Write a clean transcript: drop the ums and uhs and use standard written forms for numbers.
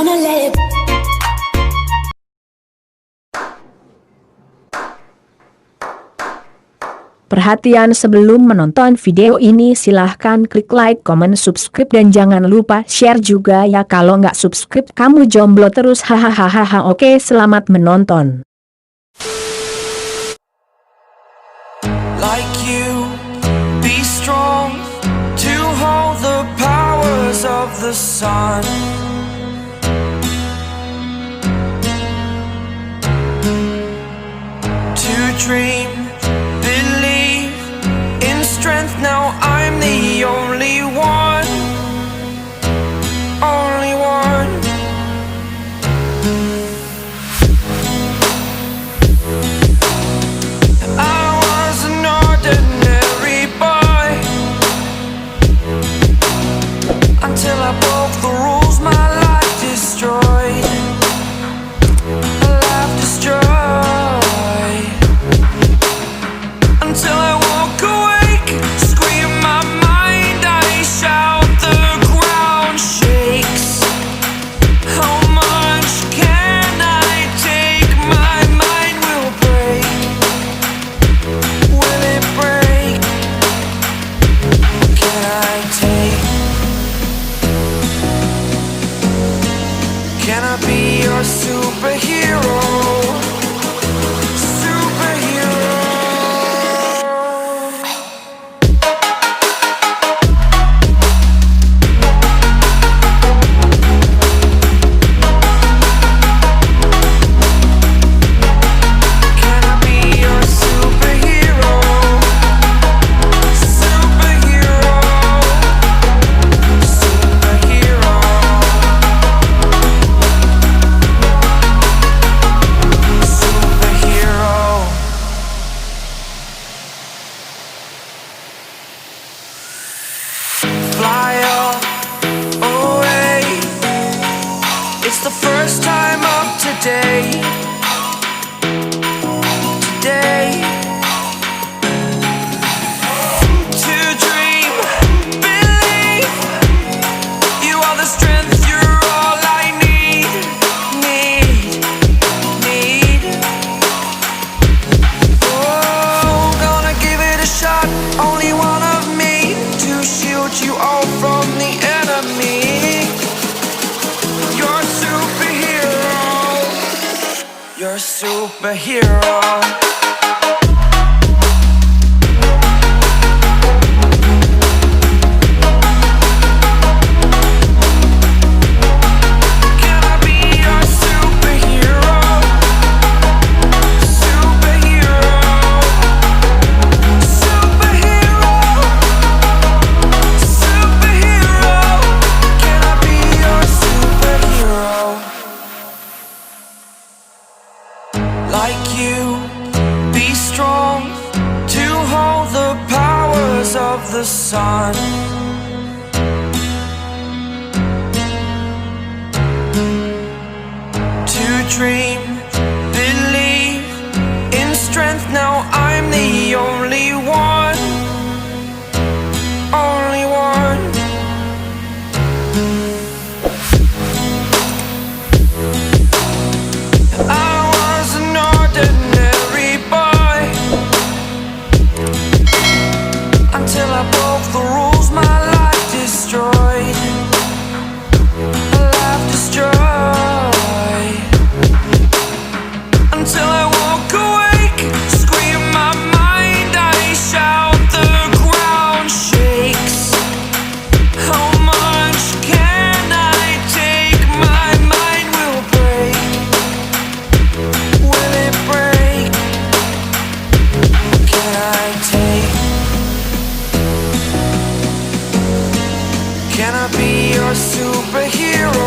gonna let it. Perhatian, sebelum menonton video ini silahkan klik like, comment, subscribe dan jangan lupa share juga ya. Kalau nggak subscribe kamu jomblo terus, hahaha. Oke, selamat menonton. Like you, be strong to hold the powers of the sun. To dream, believe in strength. Now I'm the only one, only one. I was an ordinary boy until I broke the rules. My life destroyed, a life destroyed. Until I walk awake, scream my mind, I shout, the ground shakes. How much can I take? My mind will break. Will it break? Can I take? Can I be your superhero? Superhero. Can I be your superhero? Superhero. Superhero. Superhero. Fly away. It's the first time of today. Today. To dream, believe. You are the strength, you're all I need. Need. Oh, gonna give it a shot. Only one of me to shield you all from the enemy. You're a superhero. You're a superhero. Can I be your superhero? Superhero. Superhero. Superhero. Can I be your superhero? Like you, be strong to hold the powers of the sun. To dream, believe in strength. Now I'm the only one, only one. I was an ordinary boy until I broke the rules. My life destroyed, a life destroyed. Until I walk awake, scream my mind, I shout, the ground shakes. How much can I take? My mind will break. Will it break? Can I take? Can I be your superhero?